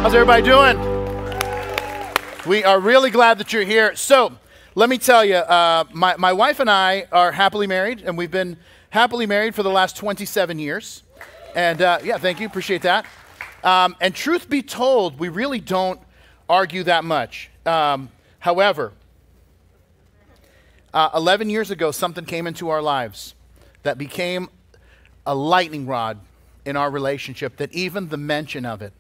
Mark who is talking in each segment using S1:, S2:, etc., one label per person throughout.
S1: How's everybody doing? We are really glad that you're here. So, let me tell you, my wife and I are happily married, and we've been happily married for the last 27 years. And yeah, thank you, appreciate that. And truth be told, we really don't argue that much. However, 11 years ago, something came into our lives that became a lightning rod in our relationship, that even the mention of it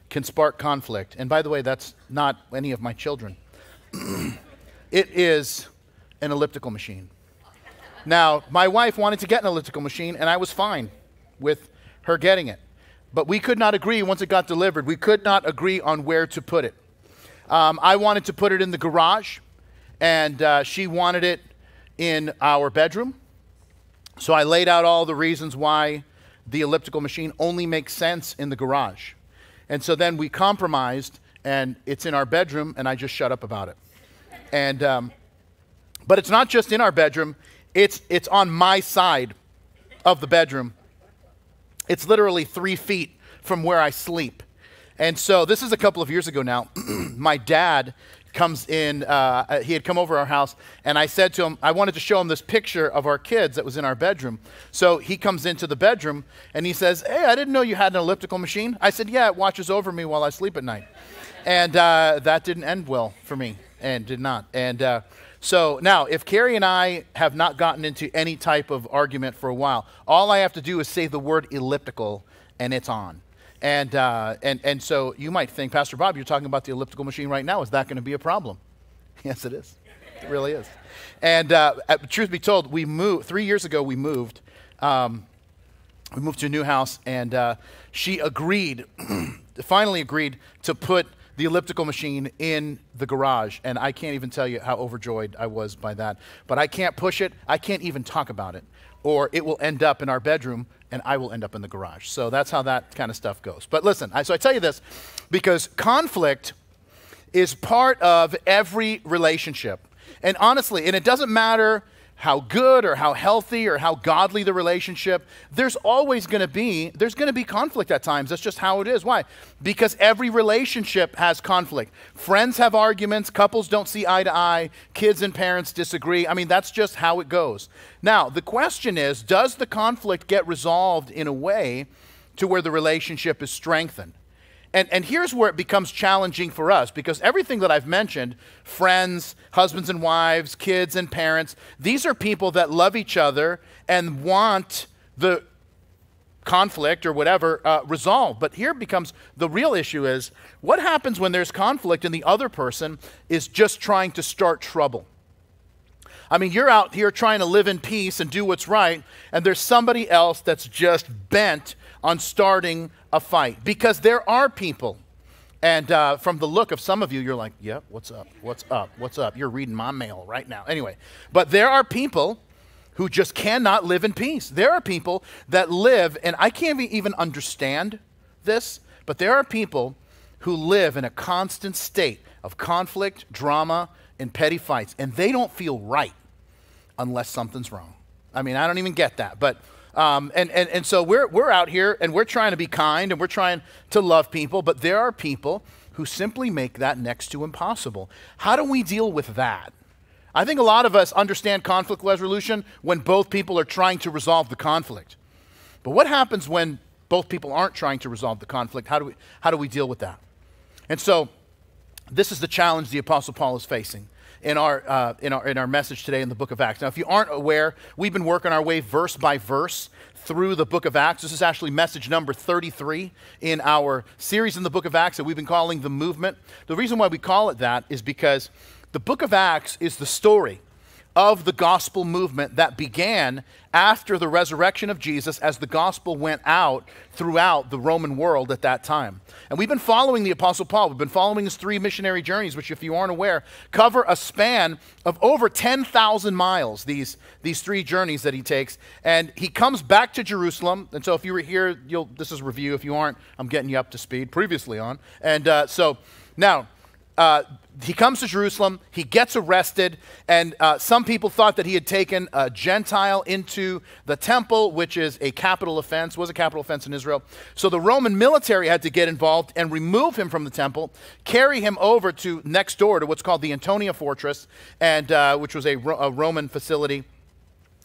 S1: can spark conflict. And by the way, that's not any of my children. It is an elliptical machine. Now, my wife wanted to get an elliptical machine, and I was fine with her getting it. But we could not agree once it got delivered. We could not agree on where to put it. I wanted to put it in the garage, and she wanted it in our bedroom. So I laid out all the reasons why the elliptical machine only makes sense in the garage. And so then we compromised, and it's in our bedroom, and I just shut up about it. And but it's not just in our bedroom, it's on my side of the bedroom. It's literally 3 feet from where I sleep. And so this is a couple of years ago now. My dad comes in, he had come over our house, and I said to him, I wanted to show him this picture of our kids that was in our bedroom. So he comes into the bedroom, and he says, hey, I didn't know you had an elliptical machine. I said, yeah, it watches over me while I sleep at night. And that didn't end well for me, and did not. And so now, if Carrie and I have not gotten into any type of argument for a while, all I have to do is say the word elliptical, and it's on. And so you might think, Pastor Bob, you're talking about the elliptical machine right now. Is that going to be a problem? Yes, it is. It really is. And truth be told, 3 years ago, we moved. We moved to a new house, and she agreed, finally agreed to put the elliptical machine in the garage. And I can't even tell you how overjoyed I was by that. But I can't push it. I can't even talk about it. Or it will end up in our bedroom, and I will end up in the garage. So that's how that kind of stuff goes. But listen, so I tell you this because conflict is part of every relationship. And honestly, and it doesn't matter how good or how healthy or how godly the relationship, there's going to be conflict at times. That's just how it is. Why? Because every relationship has conflict. Friends have arguments, couples don't see eye to eye, kids and parents disagree. I mean, that's just how it goes. Now, the question is, does the conflict get resolved in a way to where the relationship is strengthened? And here's where it becomes challenging for us, because everything that I've mentioned, friends, husbands and wives, kids and parents, these are people that love each other and want the conflict or whatever resolved. But here becomes the real issue is, what happens when there's conflict and the other person is just trying to start trouble? I mean, you're out here trying to live in peace and do what's right, and there's somebody else that's just bent on starting a fight. Because there are people, and from the look of some of you, you're like, yeah, what's up, what's up, what's up? You're reading my mail right now. Anyway, but there are people who just cannot live in peace. There are people that live, and I can't even understand this, but there are people who live in a constant state of conflict, drama, and petty fights, and they don't feel right unless something's wrong. I mean, I don't even get that, but and so we're out here and we're trying to be kind and we're trying to love people, but there are people who simply make that next to impossible. How do we deal with that? I think a lot of us understand conflict resolution when both people are trying to resolve the conflict. But what happens when both people aren't trying to resolve the conflict? How do we deal with that? And so this is the challenge the Apostle Paul is facing in our message today in the book of Acts. Now, if you aren't aware, we've been working our way verse by verse through the book of Acts. This is actually message number 33 in our series in the book of Acts that we've been calling The Movement. The reason why we call it that is because the book of Acts is the story of the gospel movement that began after the resurrection of Jesus as the gospel went out throughout the Roman world at that time. And we've been following the Apostle Paul. We've been following his 3 missionary journeys, which, if you aren't aware, cover a span of over 10,000 miles, these 3 journeys that he takes. And he comes back to Jerusalem. And so if you were here, this is review. If you aren't, I'm getting you up to speed previously on. And so now, he comes to Jerusalem, he gets arrested, and some people thought that he had taken a Gentile into the temple, which is a capital offense, was a capital offense in Israel. So the Roman military had to get involved and remove him from the temple, carry him over to next door to what's called the Antonia Fortress, and which was a Roman facility.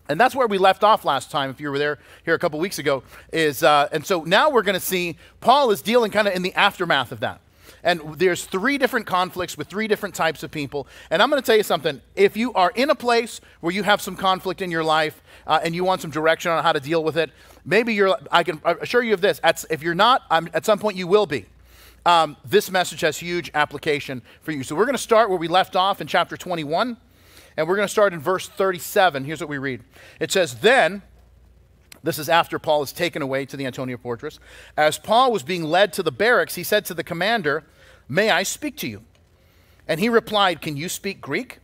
S1: And that's where we left off last time, if you were there here a couple weeks ago. And so now we're going to see Paul is dealing kind of in the aftermath of that. And there's 3 different conflicts with 3 different types of people. And I'm going to tell you something. If you are in a place where you have some conflict in your life and you want some direction on how to deal with it, maybe I can assure you of this. If you're not, at some point you will be. This message has huge application for you. So we're going to start where we left off in chapter 21. And we're going to start in verse 37. Here's what we read. It says, "Then," this is after Paul is taken away to the Antonia Fortress, "as Paul was being led to the barracks, he said to the commander, 'May I speak to you?' And he replied, 'Can you speak Greek?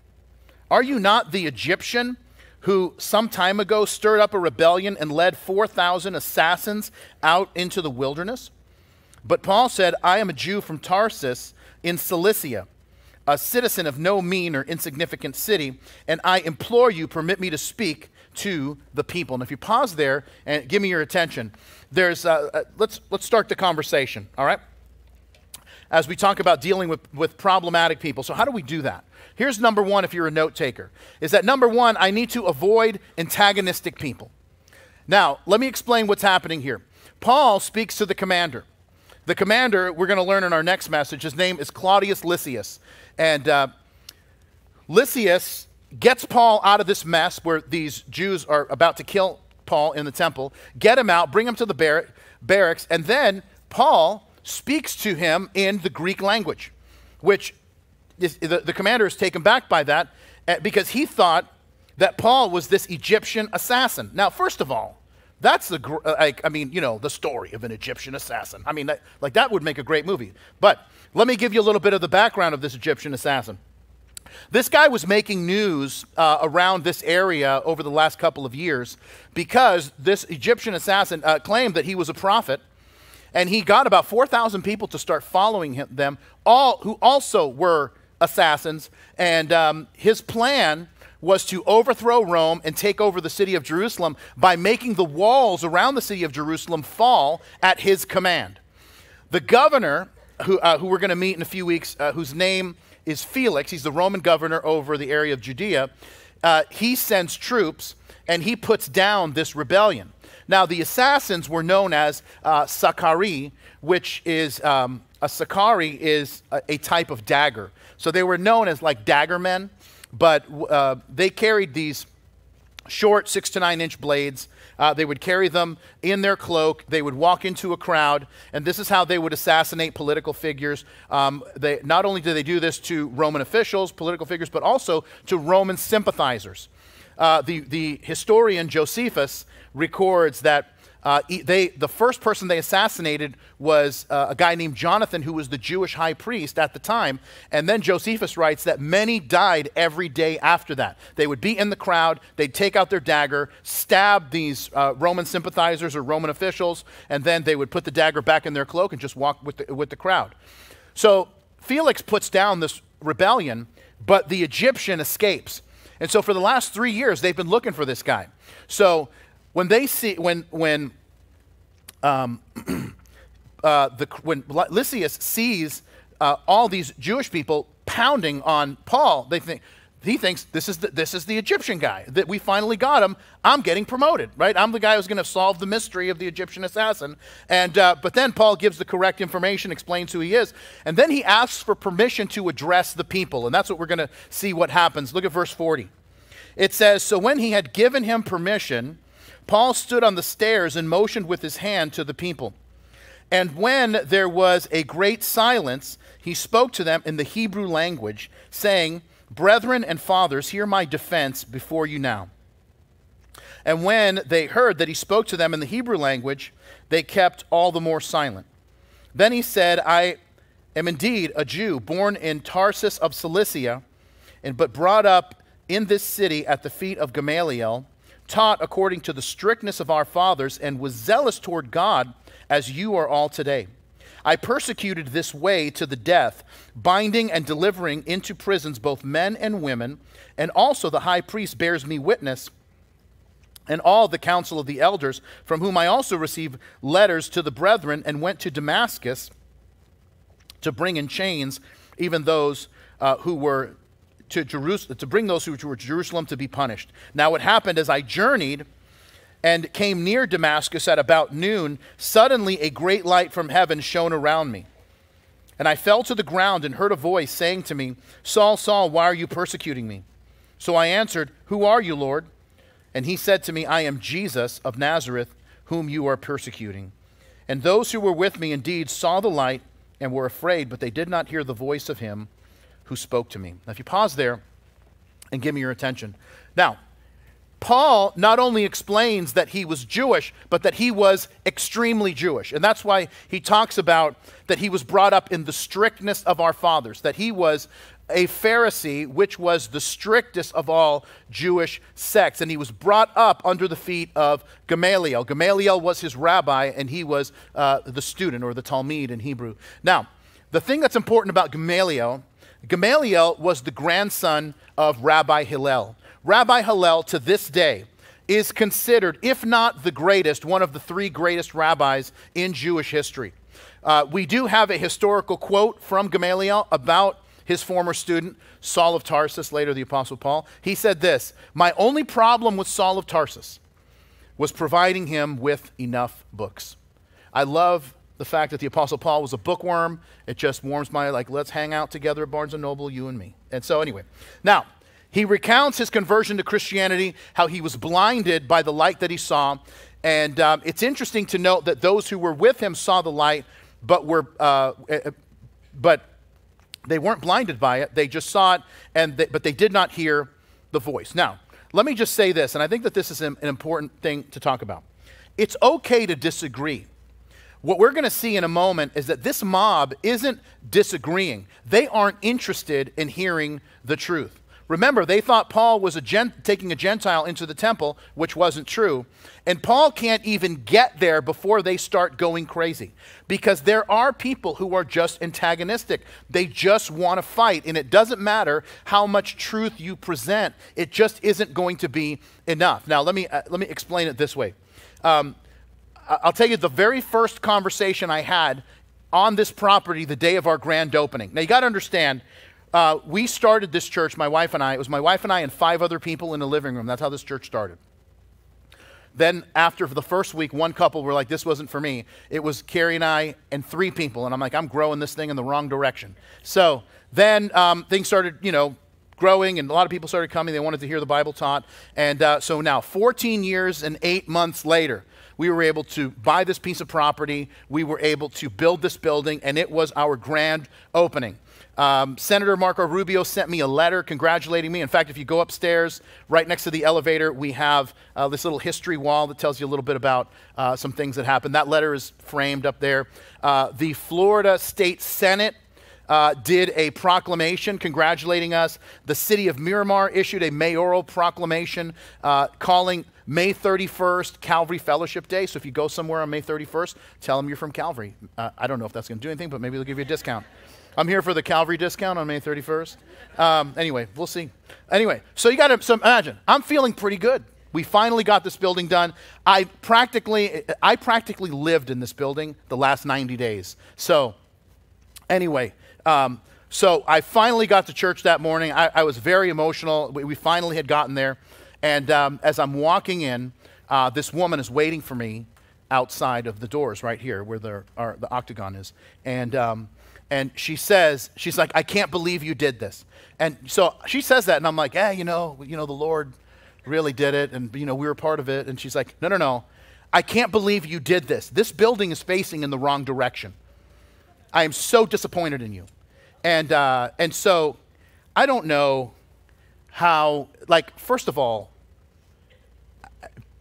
S1: Are you not the Egyptian who some time ago stirred up a rebellion and led 4,000 assassins out into the wilderness?' But Paul said, 'I am a Jew from Tarsus in Cilicia, a citizen of no mean or insignificant city, and I implore you, permit me to speak to the people.'" And if you pause there and give me your attention, let's start the conversation, all right? As we talk about dealing with problematic people. So how do we do that? Here's number 1, if you're a note taker, is that number 1, I need to avoid antagonistic people. Now, let me explain what's happening here. Paul speaks to the commander. The commander, we're going to learn in our next message, his name is Claudius Lysias. And Lysias gets Paul out of this mess where these Jews are about to kill Paul in the temple, get him out, bring him to the barracks, and then Paul speaks to him in the Greek language, which the commander is taken back by that because he thought that Paul was this Egyptian assassin. Now, first of all, that's the story of an Egyptian assassin. I mean, that would make a great movie. But let me give you a little bit of the background of this Egyptian assassin. This guy was making news around this area over the last couple of years because this Egyptian assassin claimed that he was a prophet, and he got about 4,000 people to start following them, all who also were assassins, and his plan was to overthrow Rome and take over the city of Jerusalem by making the walls around the city of Jerusalem fall at his command. The governor, who we're going to meet in a few weeks, whose name is Felix, he's the Roman governor over the area of Judea, he sends troops and he puts down this rebellion. Now, the assassins were known as Sakari, which is, a Sakari is a type of dagger. So they were known as like dagger men. But they carried these short 6 to 9 inch blades. They would carry them in their cloak. They would walk into a crowd, and this is how they would assassinate political figures. Not only did they do this to Roman officials, political figures, but also to Roman sympathizers. The historian Josephus records that the first person they assassinated was a guy named Jonathan, who was the Jewish high priest at the time. And then Josephus writes that many died every day after that. They would be in the crowd, they'd take out their dagger, stab these Roman sympathizers or Roman officials, and then they would put the dagger back in their cloak and just walk with the crowd. So Felix puts down this rebellion, but the Egyptian escapes. And so for the last 3 years, they've been looking for this guy. So when Lysias sees all these Jewish people pounding on Paul, he thinks this is the Egyptian guy, that we finally got him. I'm getting promoted, right? I'm the guy who's going to solve the mystery of the Egyptian assassin. And but then Paul gives the correct information, explains who he is, and then he asks for permission to address the people, and that's what we're going to see what happens. Look at verse 40. It says, "So when he had given him permission, Paul stood on the stairs and motioned with his hand to the people. And when there was a great silence, he spoke to them in the Hebrew language, saying, 'Brethren and fathers, hear my defense before you now.' And when they heard that he spoke to them in the Hebrew language, they kept all the more silent. Then he said, 'I am indeed a Jew, born in Tarsus of Cilicia, but brought up in this city at the feet of Gamaliel, taught according to the strictness of our fathers, and was zealous toward God as you are all today. I persecuted this way to the death, binding and delivering into prisons both men and women, and also the high priest bears me witness, and all the council of the elders, from whom I also received letters to the brethren, and went to Damascus to bring in chains even those who were to Jerusalem, to bring those who were to Jerusalem to be punished. Now it happened as I journeyed and came near Damascus at about noon, suddenly a great light from heaven shone around me. And I fell to the ground and heard a voice saying to me, Saul, Saul, why are you persecuting me? So I answered, Who are you, Lord? And he said to me, I am Jesus of Nazareth, whom you are persecuting. And those who were with me indeed saw the light and were afraid, but they did not hear the voice of him who spoke to me. Now, if you pause there and give me your attention. Now, Paul not only explains that he was Jewish, but that he was extremely Jewish. And that's why he talks about that he was brought up in the strictness of our fathers, that he was a Pharisee, which was the strictest of all Jewish sects. And he was brought up under the feet of Gamaliel. Gamaliel was his rabbi, and he was the student, or the Talmud in Hebrew. Now, the thing that's important about Gamaliel was the grandson of Rabbi Hillel. Rabbi Hillel, to this day, is considered, if not the greatest, one of the three greatest rabbis in Jewish history. We do have a historical quote from Gamaliel about his former student, Saul of Tarsus, later the Apostle Paul. He said this, my only problem with Saul of Tarsus was providing him with enough books. I love the fact that the Apostle Paul was a bookworm. It just warms my, let's hang out together at Barnes & Noble, you and me. And so anyway, now, he recounts his conversion to Christianity, how he was blinded by the light that he saw. And it's interesting to note that those who were with him saw the light, but they weren't blinded by it. They just saw it, but they did not hear the voice. Now, let me just say this, and I think that this is an important thing to talk about. It's okay to disagree. What we're going to see in a moment is that this mob isn't disagreeing. They aren't interested in hearing the truth. Remember, they thought Paul was taking a Gentile into the temple, which wasn't true. And Paul can't even get there before they start going crazy. Because there are people who are just antagonistic. They just want to fight. And it doesn't matter how much truth you present. It just isn't going to be enough. Now, let me explain it this way. I'll tell you the very first conversation I had on this property the day of our grand opening. Now, you got to understand, we started this church, my wife and I. It was my wife and I and 5 other people in the living room. That's how this church started. Then after the first week, one couple were like, this wasn't for me. It was Carrie and I and 3 people. And I'm like, I'm growing this thing in the wrong direction. So then things started, growing, and a lot of people started coming. They wanted to hear the Bible taught. And so now, 14 years and 8 months later, we were able to buy this piece of property. We were able to build this building, and it was our grand opening. Senator Marco Rubio sent me a letter congratulating me. In fact, if you go upstairs, right next to the elevator, we have this little history wall that tells you a little bit about some things that happened. That letter is framed up there. The Florida State Senate did a proclamation congratulating us. The city of Miramar issued a mayoral proclamation calling May 31st Calvary Fellowship Day. So if you go somewhere on May 31st, tell them you're from Calvary. I don't know if that's going to do anything, but maybe they'll give you a discount. I'm here for the Calvary discount on May 31st. Anyway, we'll see. Anyway, so you got to imagine, I'm feeling pretty good. We finally got this building done. I practically lived in this building the last 90 days. So anyway, so I finally got to church that morning. I was very emotional. We finally had gotten there. And as I'm walking in, this woman is waiting for me outside of the doors right here where the octagon is. And she says, she's like, I can't believe you did this. And so she says that, and I'm like, the Lord really did it, and we were part of it. And she's like, no, I can't believe you did this. This building is facing in the wrong direction. I am so disappointed in you. And so I don't know how, first of all,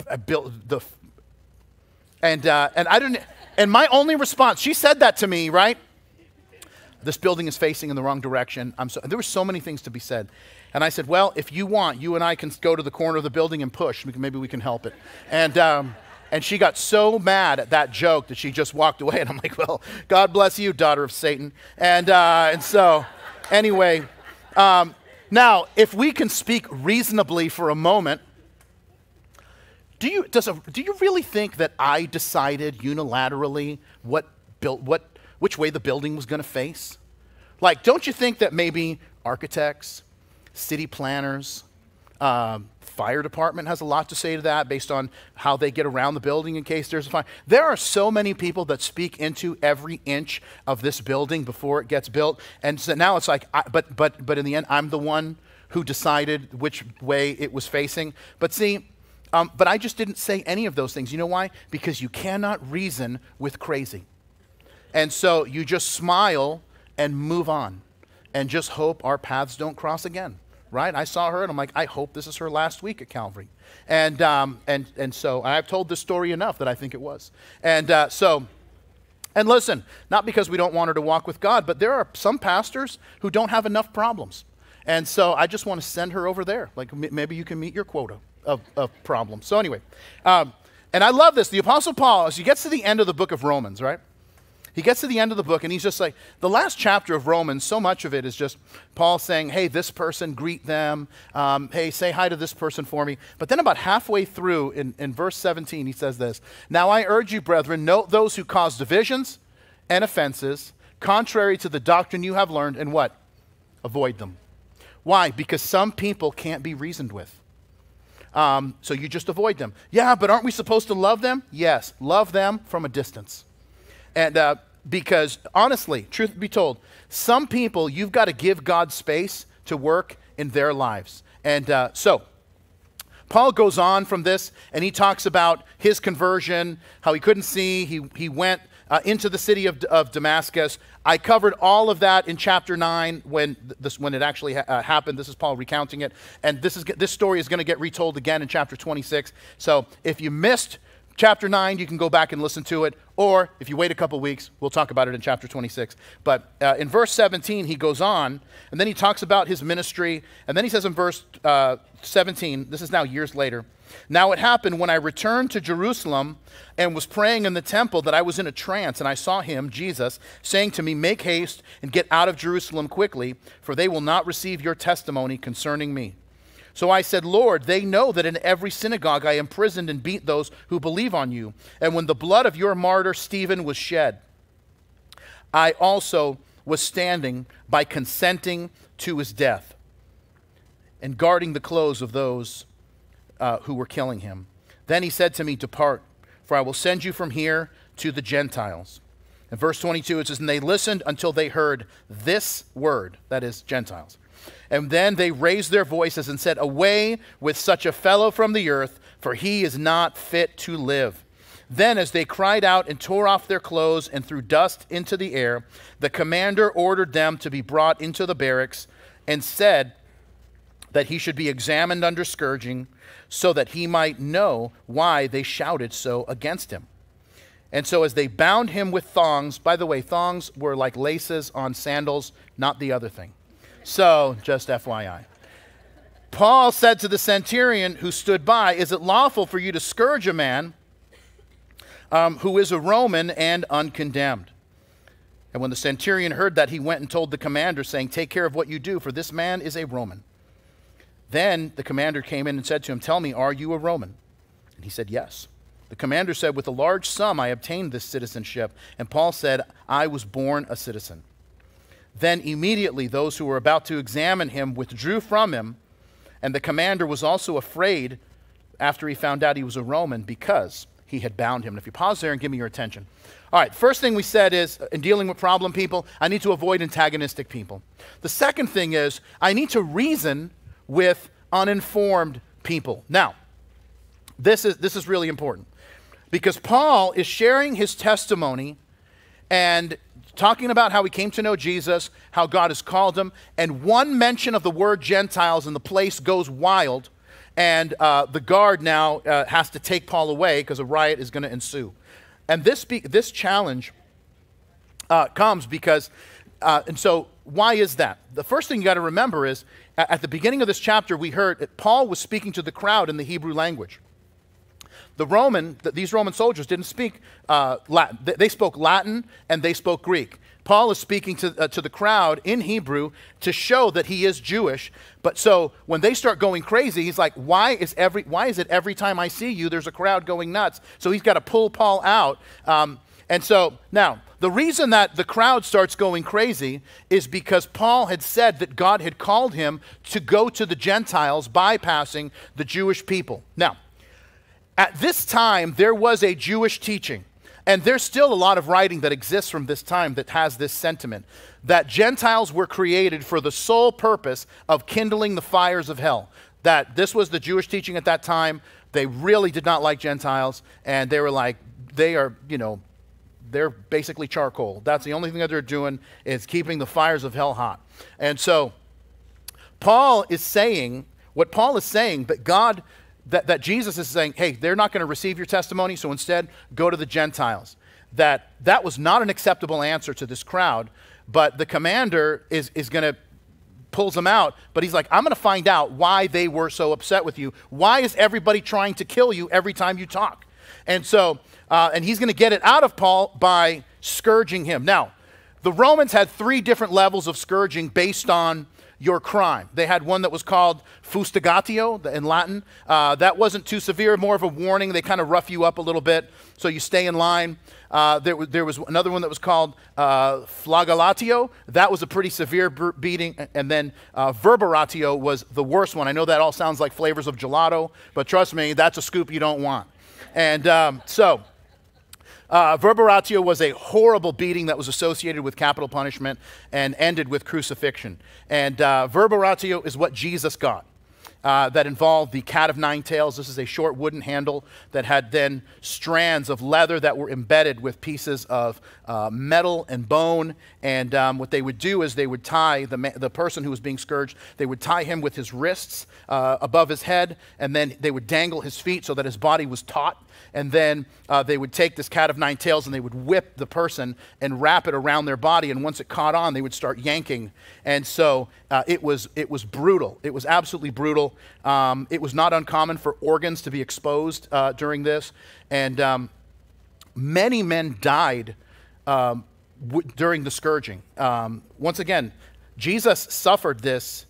S1: I built the, and I didn't, and my only response, she said that to me, right? This building is facing in the wrong direction. There were so many things to be said. And I said, well, if you want, you and I can go to the corner of the building and push. Maybe we can help it. And And she got so mad at that joke that she just walked away. And I'm like, well, God bless you, daughter of Satan. And so, anyway, now, if we can speak reasonably for a moment, do you really think that I decided unilaterally which way the building was going to face? Like, don't you think that maybe architects, city planners, fire department has a lot to say to that based on how they get around the building in case there's a fire? There are so many people that speak into every inch of this building before it gets built. And so now it's like, but in the end, I'm the one who decided which way it was facing. But see, but I just didn't say any of those things. You know why? Because you cannot reason with crazy. And so you just smile and move on and just hope our paths don't cross again. Right? I saw her and I'm like, I hope this is her last week at Calvary. And so I've told this story enough that I think it was. And listen, not because we don't want her to walk with God, but there are some pastors who don't have enough problems. And so I just want to send her over there. Like maybe you can meet your quota of problems. So anyway, and I love this. The Apostle Paul, as he gets to the end of the book of Romans, right? He gets to the end of the book and he's just like, the last chapter of Romans, so much of it is just Paul saying, hey, this person, greet them. Hey, say hi to this person for me. But then about halfway through in verse 17, he says this, now I urge you, brethren, note those who cause divisions and offenses, contrary to the doctrine you have learned, and what? Avoid them. Why? Because some people can't be reasoned with. So you just avoid them. Yeah, but aren't we supposed to love them? Yes, love them from a distance. And because honestly, truth be told, some people you've got to give God space to work in their lives. And so Paul goes on from this and he talks about his conversion, how he couldn't see. He went into the city of Damascus. I covered all of that in chapter 9 when it actually happened. This is Paul recounting it. And this story is going to get retold again in chapter 26. So if you missed chapter 9, you can go back and listen to it. Or if you wait a couple weeks, we'll talk about it in chapter 26. But in verse 17, he goes on, and then he talks about his ministry. And then he says in verse 17, this is now years later, now it happened when I returned to Jerusalem and was praying in the temple that I was in a trance, and I saw him, Jesus, saying to me, make haste and get out of Jerusalem quickly, for they will not receive your testimony concerning me. So I said, Lord, they know that in every synagogue I imprisoned and beat those who believe on you. And when the blood of your martyr Stephen was shed, I also was standing by consenting to his death and guarding the clothes of those who were killing him. Then he said to me, depart, for I will send you from here to the Gentiles. In verse 22 it says, and they listened until they heard this word, that is, Gentiles. And then they raised their voices and said, away with such a fellow from the earth, for he is not fit to live. Then as they cried out and tore off their clothes and threw dust into the air, the commander ordered them to be brought into the barracks and said that he should be examined under scourging so that he might know why they shouted so against him. And so as they bound him with thongs, by the way, thongs were like laces on sandals, not the other thing. So, just FYI. Paul said to the centurion who stood by, is it lawful for you to scourge a man who is a Roman and uncondemned? And when the centurion heard that, he went and told the commander, saying, take care of what you do, for this man is a Roman. Then the commander came in and said to him, tell me, are you a Roman? And he said, yes. The commander said, with a large sum I obtained this citizenship. And Paul said, I was born a citizen. Then immediately those who were about to examine him withdrew from him, and the commander was also afraid after he found out he was a Roman because he had bound him. And if you pause there and give me your attention. All right, first thing we said is, in dealing with problem people, I need to avoid antagonistic people. The second thing is, I need to reason with uninformed people. Now, this is really important because Paul is sharing his testimony and talking about how he came to know Jesus, how God has called him, and one mention of the word Gentiles and the place goes wild, and the guard now has to take Paul away because a riot is going to ensue. And this challenge comes because, and so why is that? The first thing you got to remember is, at the beginning of this chapter, we heard that Paul was speaking to the crowd in the Hebrew language. these Roman soldiers didn't speak Latin. They spoke Latin and they spoke Greek. Paul is speaking to the crowd in Hebrew to show that he is Jewish. But so when they start going crazy, he's like, why is it every time I see you, there's a crowd going nuts? So he's got to pull Paul out. And so now, the reason that the crowd starts going crazy is because Paul had said that God had called him to go to the Gentiles, bypassing the Jewish people. Now, at this time, there was a Jewish teaching, and there's still a lot of writing that exists from this time that has this sentiment, that Gentiles were created for the sole purpose of kindling the fires of hell. That this was the Jewish teaching at that time. They really did not like Gentiles, and they were like, they're basically charcoal. That's the only thing that they're doing is keeping the fires of hell hot. And so Paul is saying, that Jesus is saying, hey, they're not going to receive your testimony, so instead go to the Gentiles. That was not an acceptable answer to this crowd, but the commander is going to pulls them out, but he's like, I'm going to find out why they were so upset with you. Why is everybody trying to kill you every time you talk? And so, and he's going to get it out of Paul by scourging him. Now, the Romans had 3 different levels of scourging based on your crime. They had one that was called fustigatio in Latin. That wasn't too severe, more of a warning. They kind of rough you up a little bit so you stay in line. There was another one that was called flagellatio. That was a pretty severe beating. And then verberatio was the worst one. I know that all sounds like flavors of gelato, but trust me, that's a scoop you don't want. And verberatio was a horrible beating that was associated with capital punishment and ended with crucifixion. And verberatio is what Jesus got. That involved the cat of 9 tails. This is a short wooden handle that had then strands of leather that were embedded with pieces of metal and bone. And what they would do is they would tie the person who was being scourged, they would tie him with his wrists above his head, and then they would dangle his feet so that his body was taut. And then they would take this cat of 9 tails and they would whip the person and wrap it around their body. And once it caught on, they would start yanking. And so it was brutal. It was absolutely brutal. It was not uncommon for organs to be exposed during this. And many men died during the scourging. Once again, Jesus suffered this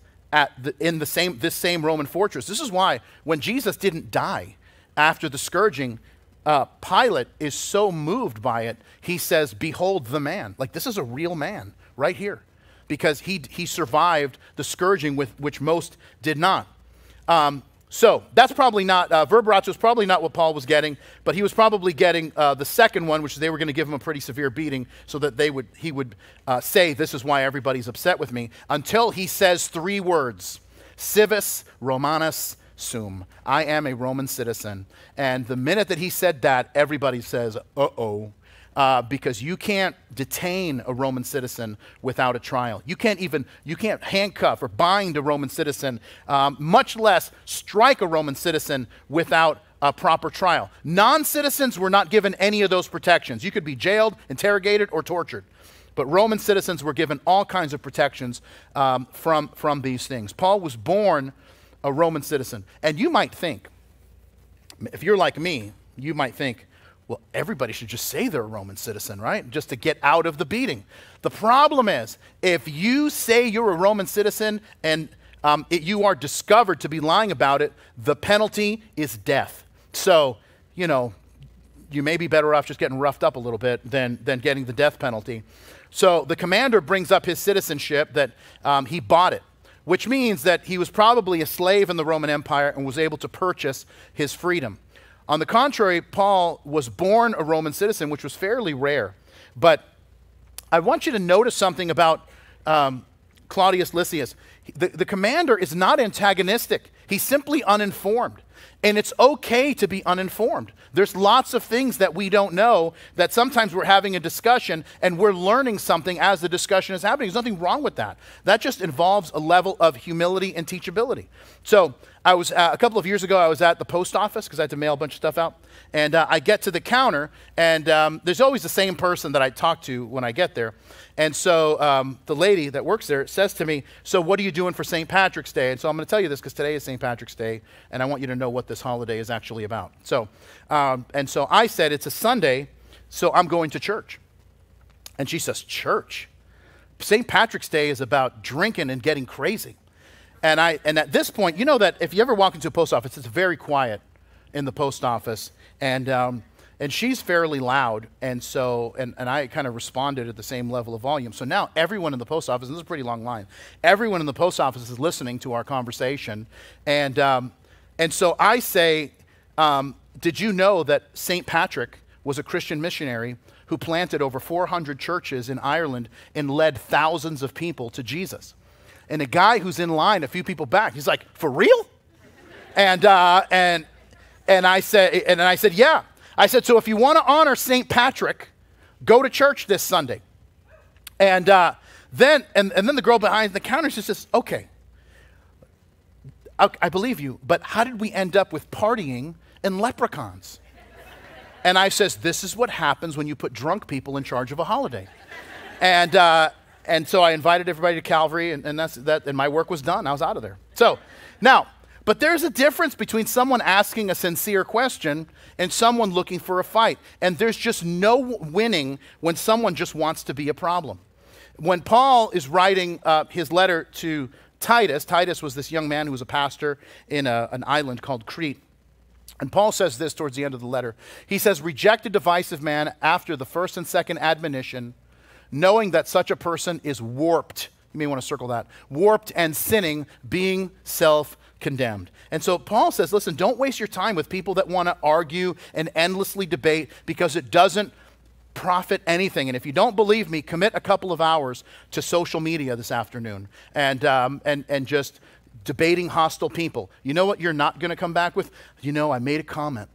S1: in this same Roman fortress. This is why when Jesus didn't die after the scourging, Pilate is so moved by it, he says, behold the man. Like, this is a real man right here, because he survived the scourging which most did not. So that's probably not, verberatio is probably not what Paul was getting, but he was probably getting the second one, which they were going to give him a pretty severe beating so that he would say, this is why everybody's upset with me, until he says 3 words, civis Romanus sum. I am a Roman citizen. And the minute that he said that, everybody says, uh-oh. Because you can't detain a Roman citizen without a trial. You can't handcuff or bind a Roman citizen, much less strike a Roman citizen without a proper trial. Non-citizens were not given any of those protections. You could be jailed, interrogated, or tortured. But Roman citizens were given all kinds of protections from these things. Paul was born a Roman citizen. And you might think, if you're like me, you might think, well, everybody should just say they're a Roman citizen, right? Just to get out of the beating. The problem is, if you say you're a Roman citizen and you are discovered to be lying about it, the penalty is death. So, you may be better off just getting roughed up a little bit than getting the death penalty. So the commander brings up his citizenship, that he bought it, which means that he was probably a slave in the Roman Empire and was able to purchase his freedom. On the contrary, Paul was born a Roman citizen, which was fairly rare. But I want you to notice something about Claudius Lysias. The commander is not antagonistic. He's simply uninformed. And it's okay to be uninformed. There's lots of things that we don't know that sometimes we're having a discussion and we're learning something as the discussion is happening. There's nothing wrong with that. That just involves a level of humility and teachability. So I was, a couple of years ago, I was at the post office because I had to mail a bunch of stuff out. And I get to the counter, and there's always the same person that I talk to when I get there. And so the lady that works there says to me, so what are you doing for St. Patrick's Day? And so I'm going to tell you this because today is St. St. Patrick's Day, and I want you to know what this holiday is actually about. So, and so I said, it's a Sunday, so I'm going to church. And she says, church? St. Patrick's Day is about drinking and getting crazy. And at this point, you know that if you ever walk into a post office, it's very quiet in the post office, and she's fairly loud, and so and I kind of responded at the same level of volume. So now everyone in the post office, and this is a pretty long line, everyone in the post office is listening to our conversation, and so I say, did you know that St. Patrick was a Christian missionary who planted over 400 churches in Ireland and led thousands of people to Jesus? And a guy who's in line a few people back, he's like, for real? And I said, yeah. I said, so if you want to honor St. Patrick, go to church this Sunday. And then the girl behind the counter just says, okay, I believe you, but how did we end up with partying and leprechauns? And I says, this is what happens when you put drunk people in charge of a holiday. And so I invited everybody to Calvary, and that's that. And my work was done. I was out of there. So now, but there's a difference between someone asking a sincere question and someone looking for a fight. And there's just no winning when someone just wants to be a problem. When Paul is writing his letter to Titus, Titus was this young man who was a pastor in an island called Crete. And Paul says this towards the end of the letter. He says, reject a divisive man after the first and second admonition, knowing that such a person is warped. You may want to circle that. Warped and sinning, being self-condemned. And so Paul says, listen, don't waste your time with people that want to argue and endlessly debate, because it doesn't profit anything. And if you don't believe me, commit a couple of hours to social media this afternoon and just debating hostile people. You know what you're not going to come back with? You know, I made a comment,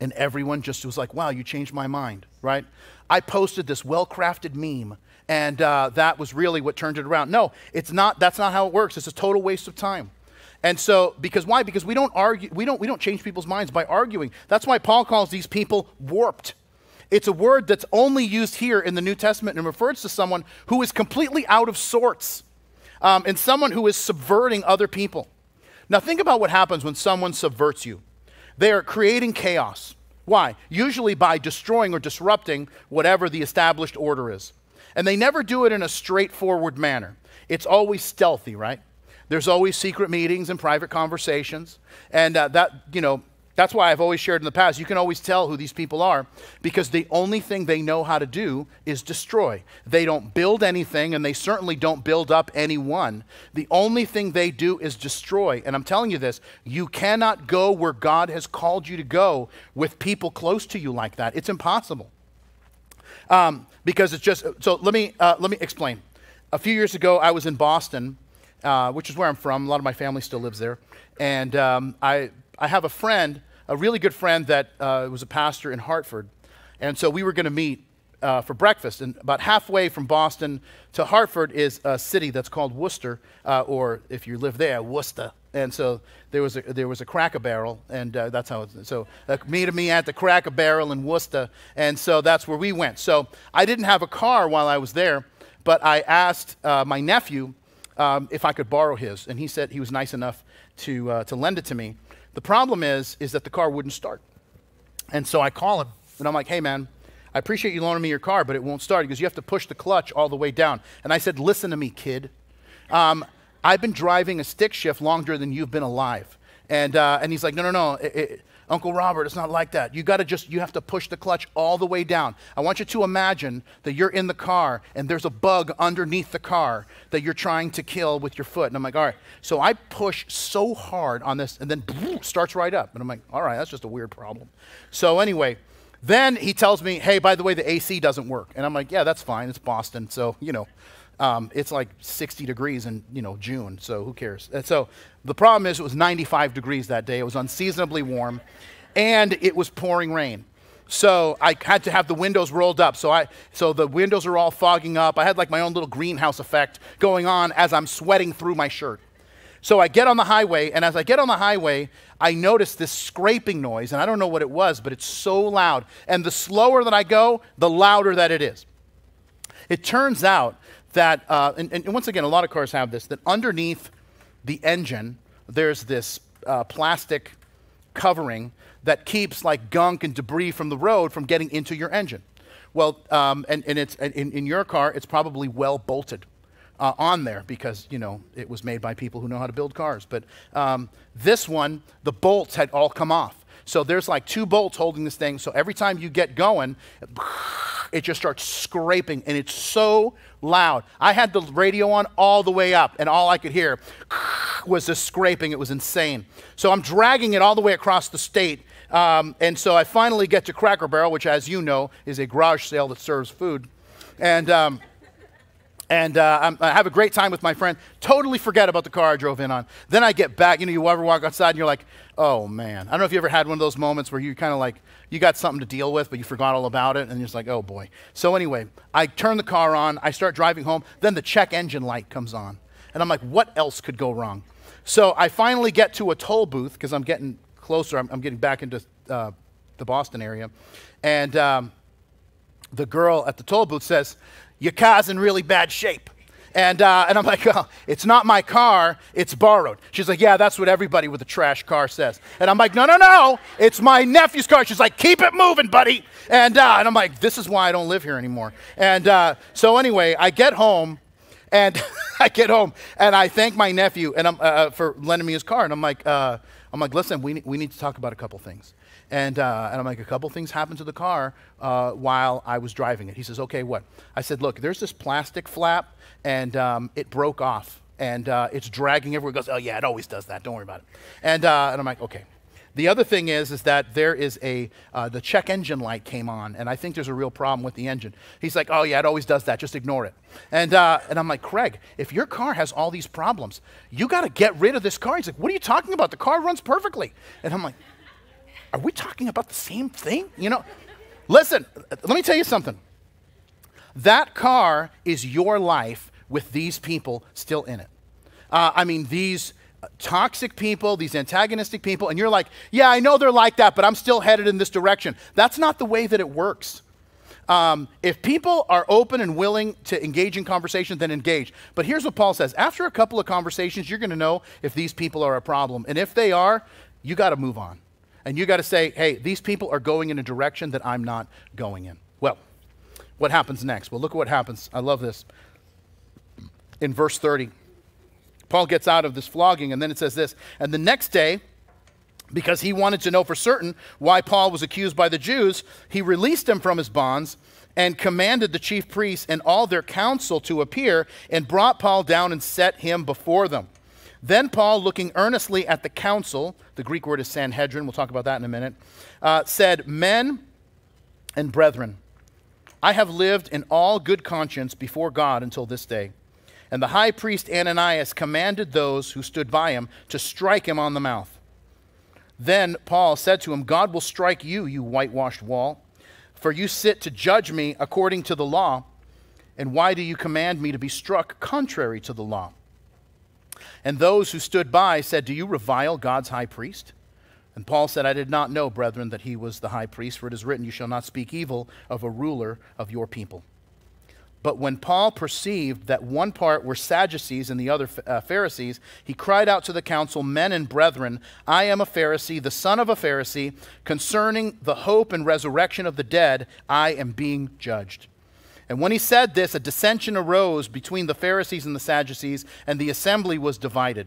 S1: and everyone just was like, wow, you changed my mind, right? I posted this well-crafted meme, and that was really what turned it around. No, it's not. That's not how it works. It's a total waste of time. And so, because why? Because we don't argue. We don't change people's minds by arguing. That's why Paul calls these people warped. It's a word that's only used here in the New Testament and refers to someone who is completely out of sorts, and someone who is subverting other people. Now, think about what happens when someone subverts you. They are creating chaos. Why? Usually by destroying or disrupting whatever the established order is. And they never do it in a straightforward manner. It's always stealthy, right? There's always secret meetings and private conversations. And that's why I've always shared in the past, you can always tell who these people are, because the only thing they know how to do is destroy. They don't build anything, and they certainly don't build up anyone. The only thing they do is destroy. And I'm telling you this, you cannot go where God has called you to go with people close to you like that. It's impossible. Because it's just, so let me explain. A few years ago, I was in Boston, which is where I'm from. A lot of my family still lives there. And I have a friend, a really good friend that was a pastor in Hartford. And so we were going to meet for breakfast. And about halfway from Boston to Hartford is a city that's called Worcester, or if you live there, Worcester. And so there was a Cracker Barrel, and that's how it's, so meet me at the Cracker Barrel in Worcester. And so that's where we went. So I didn't have a car while I was there, but I asked my nephew if I could borrow his. And he said he was nice enough to lend it to me. The problem is that the car wouldn't start. And so I call him, and I'm like, hey, man, I appreciate you loaning me your car, but it won't start. He goes, you have to push the clutch all the way down. And I said, listen to me, kid. I've been driving a stick shift longer than you've been alive. And he's like, no, Uncle Robert, it's not like that. You have to push the clutch all the way down. I want you to imagine that you're in the car and there's a bug underneath the car that you're trying to kill with your foot. And I'm like, all right. So I push so hard on this, and then starts right up. And I'm like, all right, that's just a weird problem. So anyway, then he tells me, hey, by the way, the AC doesn't work. And I'm like, yeah, that's fine. It's Boston. So, it's like 60 degrees in, June, so who cares? And so the problem is it was 95 degrees that day. It was unseasonably warm, and it was pouring rain. So I had to have the windows rolled up. So the windows are all fogging up. I had like my own little greenhouse effect going on as I'm sweating through my shirt. So I get on the highway, and as I get on the highway, I notice this scraping noise, and I don't know what it was, but it's so loud. And the slower that I go, the louder that it is. It turns out that, and once again, a lot of cars have this, that underneath the engine, there's this plastic covering that keeps like gunk and debris from the road from getting into your engine. Well, and it's in your car, it's probably well bolted on there because, you know, it was made by people who know how to build cars. But this one, the bolts had all come off. So there's like 2 bolts holding this thing. So every time you get going, it just starts scraping, and it's so loud. I had the radio on all the way up, and all I could hear was this scraping. It was insane. So I'm dragging it all the way across the state. And so I finally get to Cracker Barrel, which, as you know, is a garage sale that serves food. And I have a great time with my friend. Totally forget about the car I drove in on. Then I get back. You know, you ever walk outside and you're like, oh, man. I don't know if you ever had one of those moments where you kind of like, you got something to deal with, but you forgot all about it. And you're just like, oh, boy. So anyway, I turn the car on. I start driving home. Then the check engine light comes on. And I'm like, what else could go wrong? So I finally get to a toll booth because I'm getting closer. I'm getting back into the Boston area. And the girl at the toll booth says, your car's in really bad shape. And I'm like, oh, it's not my car, it's borrowed. She's like, yeah, that's what everybody with a trash car says. And I'm like, no, it's my nephew's car. She's like, keep it moving, buddy. And I'm like, this is why I don't live here anymore. And so anyway, I get home, and I thank my nephew and for lending me his car. And I'm like, listen, we need to talk about a couple things. And I'm like, a couple things happened to the car while I was driving it. He says, okay, what? I said, look, there's this plastic flap, and it broke off, and it's dragging everywhere. He goes, oh, yeah, it always does that. Don't worry about it. And I'm like, okay. The other thing is that there is the check engine light came on, and I think there's a real problem with the engine. He's like, oh, yeah, it always does that. Just ignore it. And I'm like, Craig, if your car has all these problems, you got to get rid of this car. He's like, what are you talking about? The car runs perfectly. And I'm like, are we talking about the same thing? You know, listen, let me tell you something. That car is your life with these people still in it. I mean, these toxic people, these antagonistic people, and you're like, yeah, I know they're like that, but I'm still headed in this direction. That's not the way that it works. If people are open and willing to engage in conversation, then engage. But here's what Paul says. After a couple of conversations, you're going to know if these people are a problem. And if they are, you got to move on. And you got to say, hey, these people are going in a direction that I'm not going in. Well, what happens next? Well, look at what happens. I love this. In verse 30, Paul gets out of this flogging, and then it says this, and the next day, because he wanted to know for certain why Paul was accused by the Jews, he released him from his bonds and commanded the chief priests and all their council to appear, and brought Paul down and set him before them. Then Paul, looking earnestly at the council, the Greek word is Sanhedrin, we'll talk about that in a minute, said, men and brethren, I have lived in all good conscience before God until this day. And the high priest Ananias commanded those who stood by him to strike him on the mouth. Then Paul said to him, God will strike you, you whitewashed wall, for you sit to judge me according to the law. And why do you command me to be struck contrary to the law? And those who stood by said, do you revile God's high priest? And Paul said, I did not know, brethren, that he was the high priest, for it is written, you shall not speak evil of a ruler of your people. But when Paul perceived that one part were Sadducees and the other Pharisees, he cried out to the council, men and brethren, I am a Pharisee, the son of a Pharisee. Concerning the hope and resurrection of the dead, I am being judged. And when he said this, a dissension arose between the Pharisees and the Sadducees, and the assembly was divided.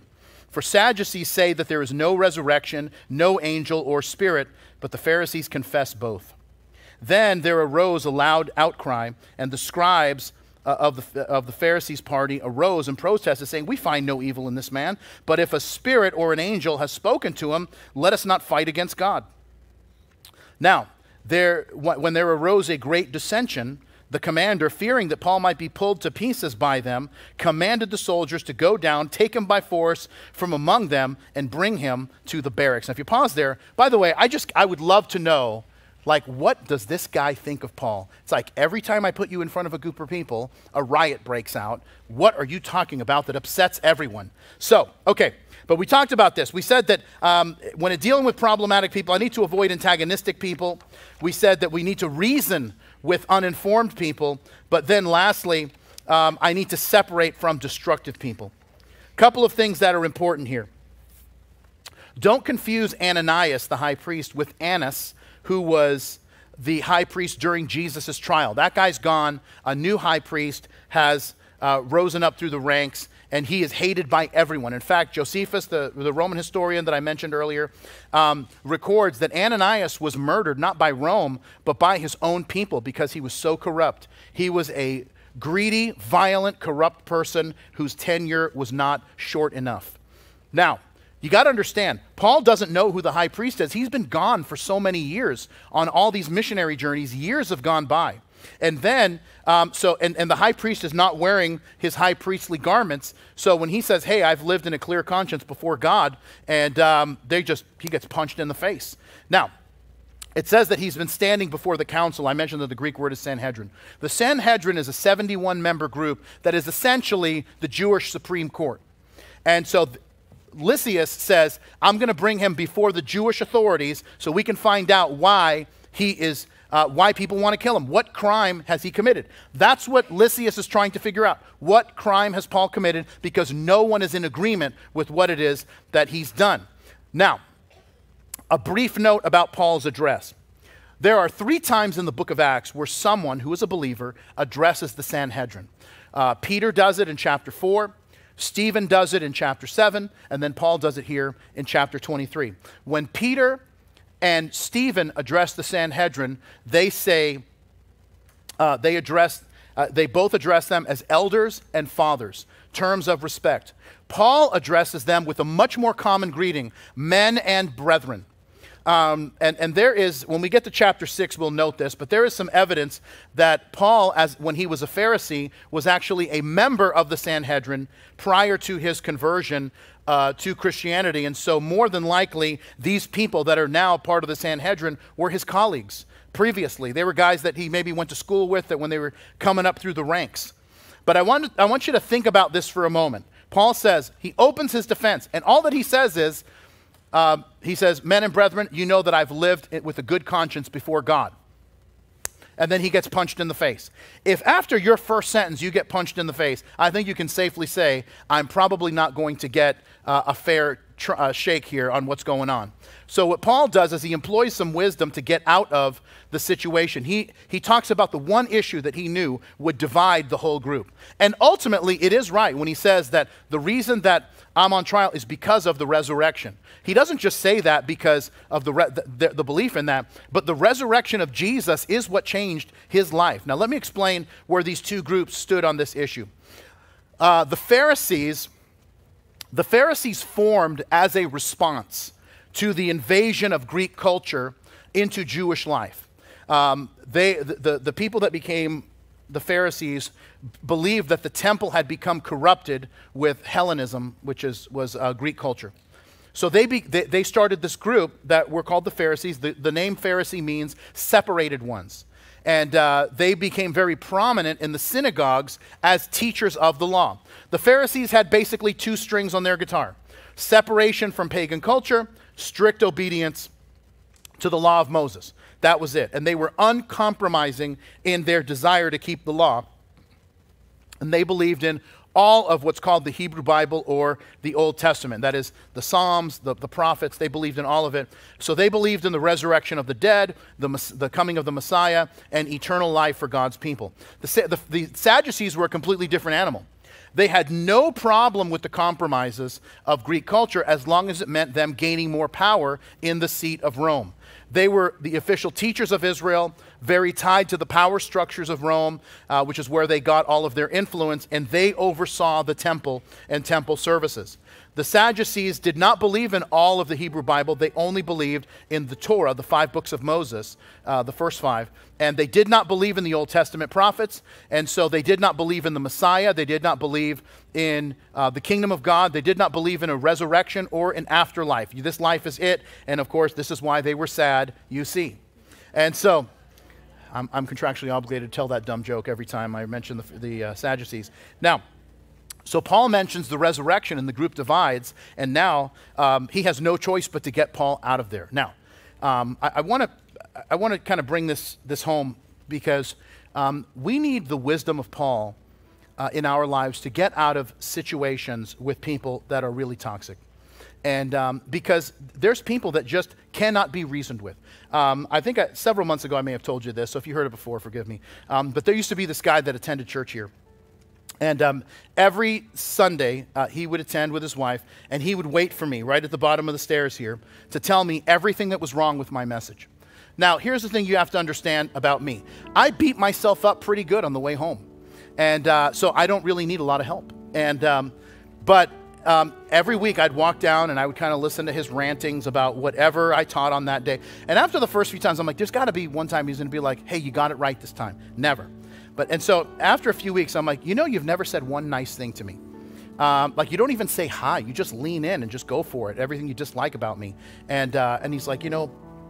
S1: For Sadducees say that there is no resurrection, no angel or spirit, but the Pharisees confess both. Then there arose a loud outcry, and the scribes of the Pharisees' party arose and protested, saying, we find no evil in this man, but if a spirit or an angel has spoken to him, let us not fight against God. Now, when there arose a great dissension, the commander, fearing that Paul might be pulled to pieces by them, commanded the soldiers to go down, take him by force from among them, and bring him to the barracks. Now, if you pause there, by the way, I would love to know, like, what does this guy think of Paul? It's like every time I put you in front of a group of people, a riot breaks out. What are you talking about that upsets everyone? So, okay, but we talked about this. We said that when dealing with problematic people, I need to avoid antagonistic people. We said that we need to reason with uninformed people. But then lastly, I need to separate from destructive people. A couple of things that are important here. Don't confuse Ananias, the high priest, with Annas, who was the high priest during Jesus' trial. That guy's gone. A new high priest has risen up through the ranks, and he is hated by everyone. In fact, Josephus, the Roman historian that I mentioned earlier, records that Ananias was murdered not by Rome, but by his own people because he was so corrupt. He was a greedy, violent, corrupt person whose tenure was not short enough. Now, you got to understand, Paul doesn't know who the high priest is. He's been gone for so many years on all these missionary journeys. Years have gone by. And then, and the high priest is not wearing his high priestly garments. So when he says, hey, I've lived in a clear conscience before God, and he gets punched in the face. Now, it says that he's been standing before the council. I mentioned that the Greek word is Sanhedrin. The Sanhedrin is a 71-member group that is essentially the Jewish Supreme Court. And so Lysias says, I'm going to bring him before the Jewish authorities so we can find out why why people want to kill him. What crime has he committed? That's what Lysias is trying to figure out. What crime has Paul committed? Because no one is in agreement with what it is that he's done. Now, a brief note about Paul's address. There are 3 times in the book of Acts where someone who is a believer addresses the Sanhedrin. Peter does it in chapter 4. Stephen does it in chapter 7, and then Paul does it here in chapter 23. When Peter and Stephen address the Sanhedrin, they say, they both address them as elders and fathers, terms of respect. Paul addresses them with a much more common greeting, men and brethren. And there is, when we get to chapter 6, we'll note this, but there is some evidence that Paul, when he was a Pharisee, was actually a member of the Sanhedrin prior to his conversion to Christianity. And so more than likely, these people that are now part of the Sanhedrin were his colleagues previously. They were guys that he maybe went to school with that when they were coming up through the ranks. But I want you to think about this for a moment. Paul says, he opens his defense, and all that he says is, he says, men and brethren, you know that I've lived with a good conscience before God. And then he gets punched in the face. If after your first sentence you get punched in the face, I think you can safely say, I'm probably not going to get a fair shake here on what's going on. So what Paul does is he employs some wisdom to get out of the situation. He talks about the one issue that he knew would divide the whole group. And ultimately, it is right when he says that the reason that I'm on trial is because of the resurrection. He doesn't just say that because of the belief in that, but the resurrection of Jesus is what changed his life. Now, let me explain where these two groups stood on this issue. The Pharisees formed as a response to the invasion of Greek culture into Jewish life. The people that became the Pharisees believed that the temple had become corrupted with Hellenism, which was Greek culture. So they started this group that were called the Pharisees. The name Pharisee means separated ones. And they became very prominent in the synagogues as teachers of the law. The Pharisees had basically 2 strings on their guitar: separation from pagan culture, strict obedience to the law of Moses. That was it. And they were uncompromising in their desire to keep the law. And they believed in all of what's called the Hebrew Bible or the Old Testament. That is the Psalms, the prophets. They believed in all of it. So they believed in the resurrection of the dead, the coming of the Messiah, and eternal life for God's people. The Sadducees were a completely different animal. They had no problem with the compromises of Greek culture as long as it meant them gaining more power in the seat of Rome. They were the official teachers of Israel, very tied to the power structures of Rome, which is where they got all of their influence, and they oversaw the temple and temple services. The Sadducees did not believe in all of the Hebrew Bible. They only believed in the Torah, the 5 books of Moses, the first 5. And they did not believe in the Old Testament prophets. And so they did not believe in the Messiah. They did not believe in the kingdom of God. They did not believe in a resurrection or an afterlife. This life is it. And of course, this is why they were sad, you see. And so I'm contractually obligated to tell that dumb joke every time I mention the Sadducees. Now, so Paul mentions the resurrection and the group divides, and now he has no choice but to get Paul out of there. Now, I want to kind of bring this home because we need the wisdom of Paul in our lives to get out of situations with people that are really toxic. And because there's people that just cannot be reasoned with. I think several months ago I may have told you this, so if you heard it before, forgive me. But there used to be this guy that attended church here. And every Sunday, he would attend with his wife, and he would wait for me right at the bottom of the stairs here to tell me everything that was wrong with my message. Now, here's the thing you have to understand about me. I beat myself up pretty good on the way home. And so I don't really need a lot of help. And but every week I'd walk down and I would kind of listen to his rantings about whatever I taught on that day. And after the first few times, I'm like, there's got to be one time he's going to be like, hey, you got it right this time. Never. And so after a few weeks, I'm like, you've never said one nice thing to me. Like, you don't even say hi. You just lean in and just go for it. Everything you dislike about me. And he's like,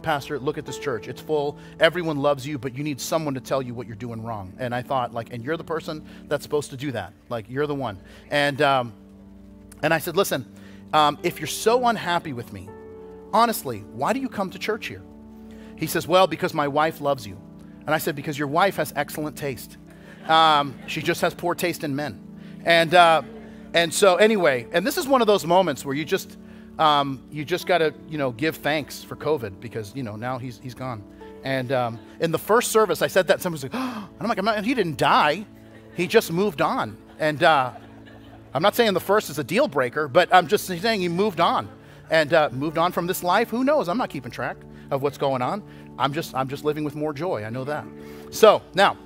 S1: Pastor, look at this church. It's full. Everyone loves you, but you need someone to tell you what you're doing wrong. And I thought, and you're the person that's supposed to do that. Like, you're the one. And I said, listen, if you're so unhappy with me, honestly, why do you come to church here? He says, well, because my wife loves you. And I said, because your wife has excellent taste. She just has poor taste in men. And so anyway, and this is one of those moments where you just got to, give thanks for COVID because, now he's gone. And in the first service, I said that, someone's like, oh, and I'm like, he didn't die. He just moved on. And I'm not saying the first is a deal breaker, but I'm just saying he moved on and moved on from this life. Who knows? I'm not keeping track of what's going on. I'm just living with more joy. I know that. So now,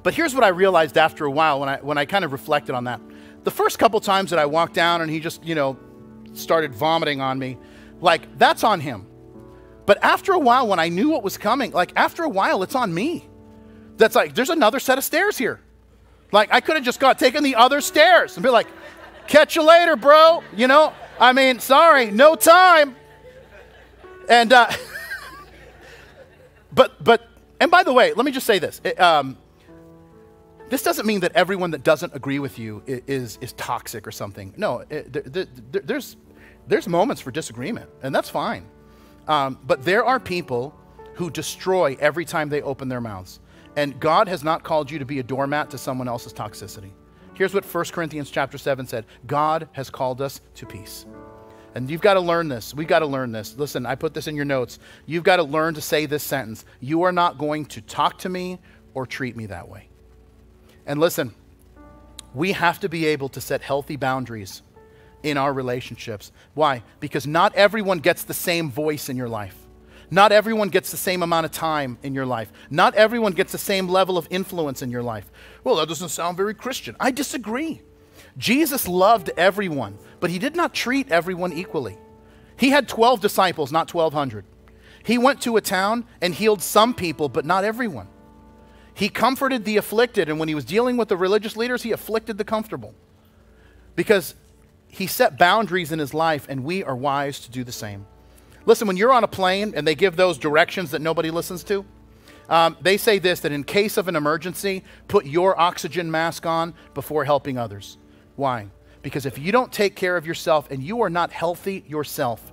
S1: but here's what I realized after a while when I kind of reflected on that. The first couple times that I walked down and he just, started vomiting on me, that's on him. But after a while, when I knew what was coming, after a while, it's on me. That's there's another set of stairs here. I could have just taken the other stairs and be like, catch you later, bro. Sorry, no time. And, and by the way, let me just say this. This doesn't mean that everyone that doesn't agree with you is toxic or something. No, there's moments for disagreement, and that's fine. But there are people who destroy every time they open their mouths. And God has not called you to be a doormat to someone else's toxicity. Here's what 1 Corinthians chapter 7 said. God has called us to peace. And you've got to learn this. We've got to learn this. Listen, I put this in your notes. You've got to learn to say this sentence. You are not going to talk to me or treat me that way. And listen, we have to be able to set healthy boundaries in our relationships. Why? Because not everyone gets the same voice in your life. Not everyone gets the same amount of time in your life. Not everyone gets the same level of influence in your life. Well, that doesn't sound very Christian. I disagree. Jesus loved everyone, but he did not treat everyone equally. He had 12 disciples, not 1,200. He went to a town and healed some people, but not everyone. He comforted the afflicted, and when he was dealing with the religious leaders, he afflicted the comfortable. Because he set boundaries in his life, and we are wise to do the same. Listen, when you're on a plane and they give those directions that nobody listens to, they say this, that in case of an emergency, put your oxygen mask on before helping others. Why? Because if you don't take care of yourself and you are not healthy yourself,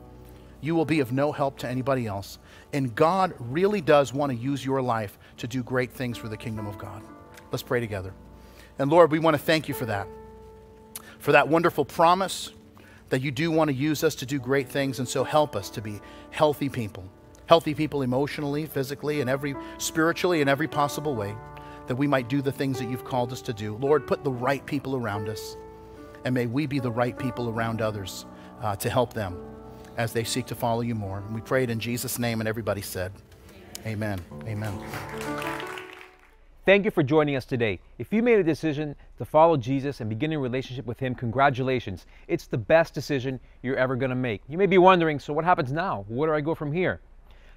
S1: you will be of no help to anybody else. And God really does want to use your life to do great things for the kingdom of God. Let's pray together. And Lord, we want to thank you for that wonderful promise that you do want to use us to do great things. And so help us to be healthy people emotionally, physically, and spiritually, in every possible way, that we might do the things that you've called us to do. Lord, put the right people around us, and may we be the right people around others to help them as they seek to follow you more. And we pray it in Jesus' name, and everybody said, amen. Amen.
S2: Thank you for joining us today. If you made a decision to follow Jesus and begin a relationship with him, congratulations. It's the best decision you're ever going to make. You may be wondering, so what happens now? Where do I go from here?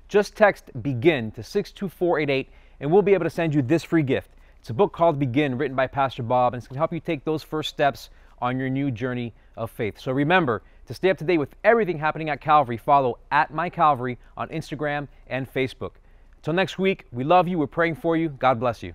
S2: Just text BEGIN to 62488 and we'll be able to send you this free gift. It's a book called Begin, written by Pastor Bob, and it's going to help you take those first steps on your new journey of faith. So remember, to stay up to date with everything happening at Calvary, follow @MyCalvary on Instagram and Facebook. Until next week, we love you. We're praying for you. God bless you.